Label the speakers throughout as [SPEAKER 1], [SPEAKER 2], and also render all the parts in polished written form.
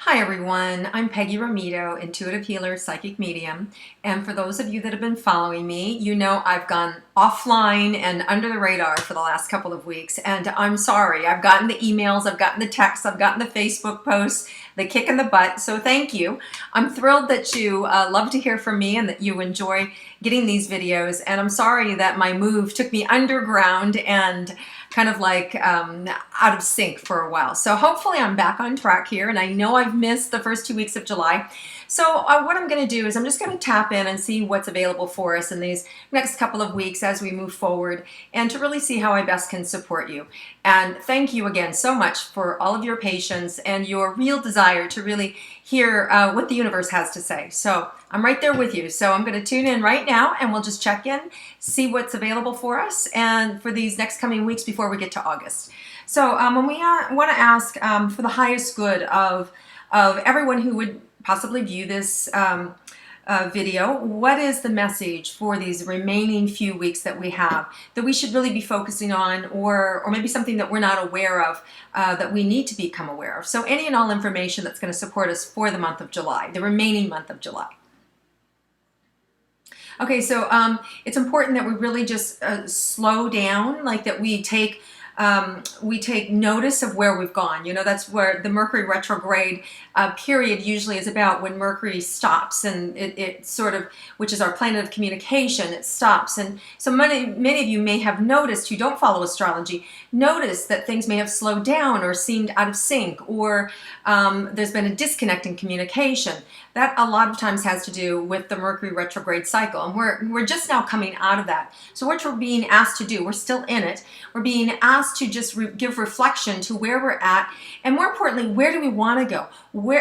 [SPEAKER 1] Hi everyone, I'm Peggy Rometo, intuitive healer, psychic medium, and for those of you that have been following me, you know I've gone offline and under the radar for the last couple of weeks, and I'm sorry. I've gotten the emails, I've gotten the texts, I've gotten the Facebook posts, the kick in the butt, so thank you. I'm thrilled that you love to hear from me and that you enjoy getting these videos, and I'm sorry that my move took me underground and kind of like out of sync for a while. So hopefully I'm back on track here, and I know I've missed the first 2 weeks of July. So what I'm going to do is I'm just going to tap in and see what's available for us in these next couple of weeks as we move forward, and to really see how I best can support you. And thank you again so much for all of your patience and your real desire to really hear what the universe has to say. So I'm right there with you. So I'm going to tune in right now and we'll just check in, see what's available for us and for these next coming weeks before we get to August. So when we want to ask for the highest good of everyone who would possibly view this video, what is the message for these remaining few weeks that we have that we should really be focusing on, or maybe something that we're not aware of that we need to become aware of? So any and all information that's going to support us for the month of July, the remaining month of July. Okay, so it's important that we really just slow down, like that we take notice of where we've gone. You know, that's where the Mercury retrograde period usually is about, when Mercury stops, and it sort of, which is our planet of communication, it stops. And so many of you may have noticed, who don't follow astrology, notice that things may have slowed down or seemed out of sync, or there's been a disconnect in communication. That a lot of times has to do with the Mercury retrograde cycle, and we're just now coming out of that. So what we're being asked to do, we're still in it, we're being asked to just give reflection to where we're at, and more importantly, where do we want to go?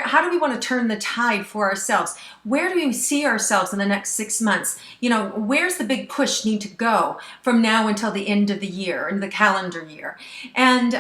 [SPEAKER 1] How do we want to turn the tide for ourselves? Where do we see ourselves in the next 6 months? You know, where's the big push need to go from now until the end of the year, and the calendar year? And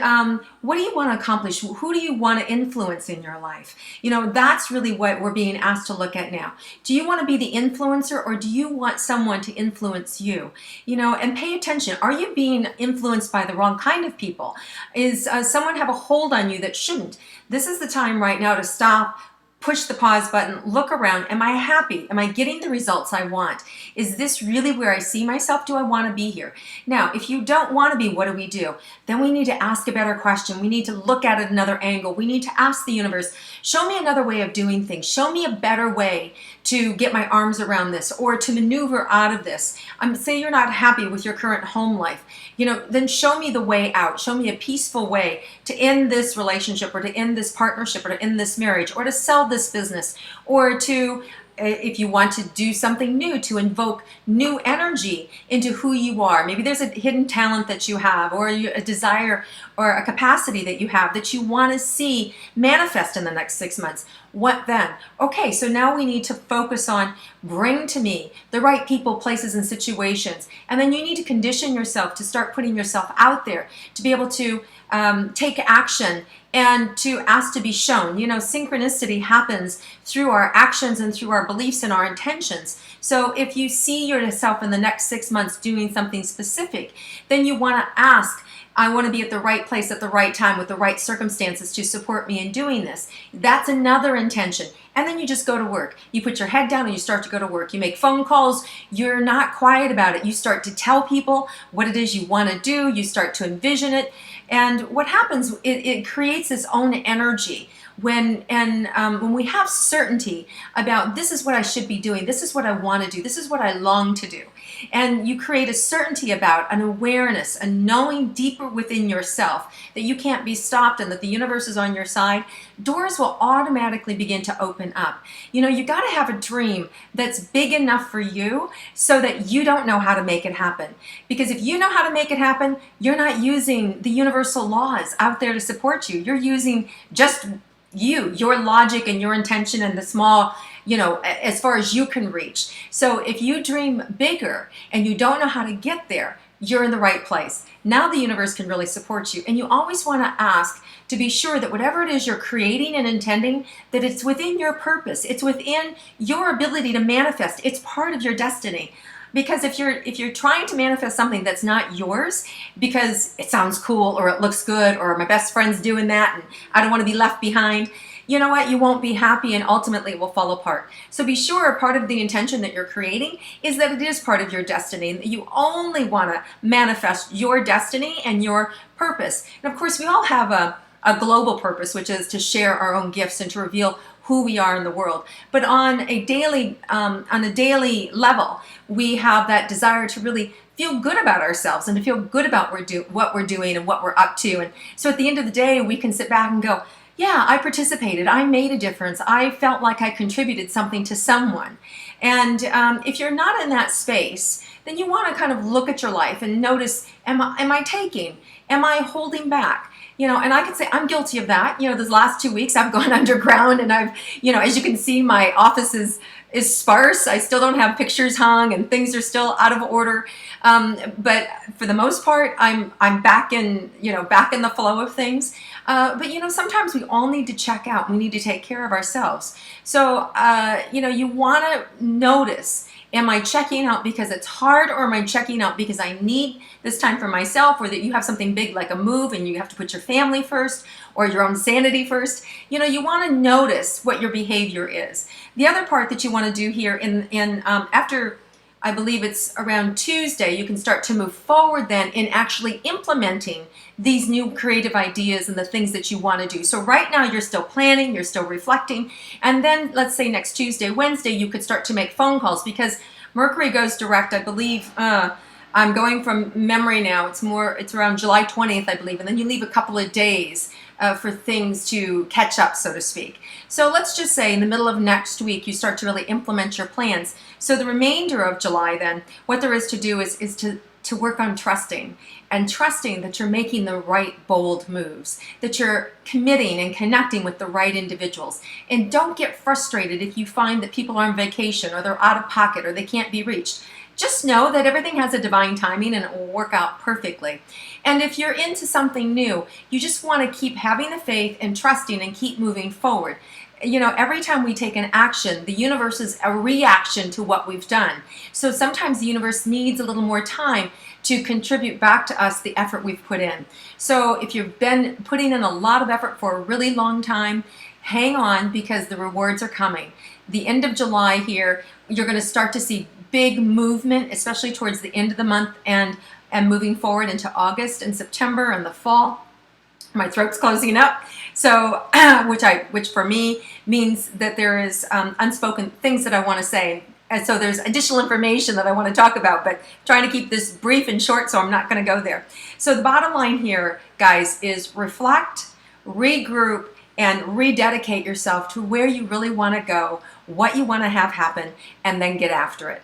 [SPEAKER 1] what do you want to accomplish? Who do you want to influence in your life? You know, that's really what we're being asked to look at now. Do you want to be the influencer, or do you want someone to influence you? You know, and pay attention. Are you being influenced by the wrong kind of people? Is someone have a hold on you that shouldn't? This is the time right now to stop, push the pause button, look around. Am I happy? Am I getting the results I want? Is this really where I see myself? Do I want to be here? Now, if you don't want to be, what do? Then we need to ask a better question. We need to look at it another angle. We need to ask the universe, show me another way of doing things. Show me a better way to get my arms around this, or to maneuver out of this. Say you're not happy with your current home life. You know, then show me the way out. Show me a peaceful way to end this relationship, or to end this partnership, or to end this marriage, or to sell this business, or to, if you want to do something new, to invoke new energy into who you are. Maybe there's a hidden talent that you have, or a desire or a capacity that you have that you want to see manifest in the next 6 months. What then? Okay, so now we need to focus on, bring to me the right people, places, and situations. And then you need to condition yourself to start putting yourself out there, to be able to take action and to ask to be shown. You know, synchronicity happens through our actions and through our beliefs and our intentions. So if you see yourself in the next 6 months doing something specific, then you want to ask, I want to be at the right place at the right time with the right circumstances to support me in doing this. That's another intention. And then you just go to work. You put your head down and you start to go to work. You make phone calls. You're not quiet about it. You start to tell people what it is you want to do. You start to envision it. And what happens, it creates its own energy. When we have certainty about, this is what I should be doing, this is what I want to do, this is what I long to do, and you create a certainty about, an awareness, a knowing deeper within yourself that you can't be stopped and that the universe is on your side, doors will automatically begin to open up. You know, you got to have a dream that's big enough for you so that you don't know how to make it happen. Because if you know how to make it happen, you're not using the universal laws out there to support you. You're using just your logic and your intention and the small, you know, as far as you can reach. So if you dream bigger and you don't know how to get there, you're in the right place. Now the universe can really support you. And you always want to ask to be sure that whatever it is you're creating and intending, that it's within your purpose. It's within your ability to manifest. It's part of your destiny. Because if you're trying to manifest something that's not yours because it sounds cool or it looks good or my best friend's doing that and I don't want to be left behind, you know what? You won't be happy and ultimately it will fall apart. So be sure part of the intention that you're creating is that it is part of your destiny and that you only want to manifest your destiny and your purpose. And of course, we all have a global purpose, which is to share our own gifts and to reveal who we are in the world. But on a daily level, we have that desire to really feel good about ourselves and to feel good about what we're doing and what we're up to. And so at the end of the day, we can sit back and go, yeah, I participated. I made a difference. I felt like I contributed something to someone. And if you're not in that space, then you want to kind of look at your life and notice, am I taking? Am I holding back? You know, and I could say I'm guilty of that. You know, these last 2 weeks I've gone underground and I've, you know, as you can see, my office is sparse. I still don't have pictures hung and things are still out of order. But for the most part, I'm back in, back in the flow of things. But, sometimes we all need to check out. We need to take care of ourselves. So, you want to notice, am I checking out because it's hard, or am I checking out because I need this time for myself, or that you have something big like a move and you have to put your family first or your own sanity first? You want to notice what your behavior is. The other part that you want to do here after, I believe it's around Tuesday, you can start to move forward then in actually implementing these new creative ideas and the things that you want to do. So right now you're still planning, you're still reflecting, and then let's say next Tuesday, Wednesday, you could start to make phone calls because Mercury goes direct, I believe, I'm going from memory now, it's around July 20th, I believe, and then you leave a couple of days for things to catch up, so to speak. So let's just say in the middle of next week, you start to really implement your plans. So the remainder of July then, what there is to do is to work on trusting, and trusting that you're making the right bold moves, that you're committing and connecting with the right individuals. And don't get frustrated if you find that people are on vacation or they're out of pocket or they can't be reached. Just know that everything has a divine timing and it will work out perfectly. And if you're into something new, you just want to keep having the faith and trusting and keep moving forward. Every time we take an action, the universe is a reaction to what we've done. So sometimes the universe needs a little more time to contribute back to us the effort we've put in. So if you've been putting in a lot of effort for a really long time, hang on, because the rewards are coming. The end of July here, you're going to start to see big movement, especially towards the end of the month and moving forward into August and September and the fall. My throat's closing up, so which for me means that there is unspoken things that I want to say. And so there's additional information that I want to talk about, but trying to keep this brief and short, so I'm not going to go there. So the bottom line here, guys, is reflect, regroup, and rededicate yourself to where you really want to go, what you want to have happen, and then get after it.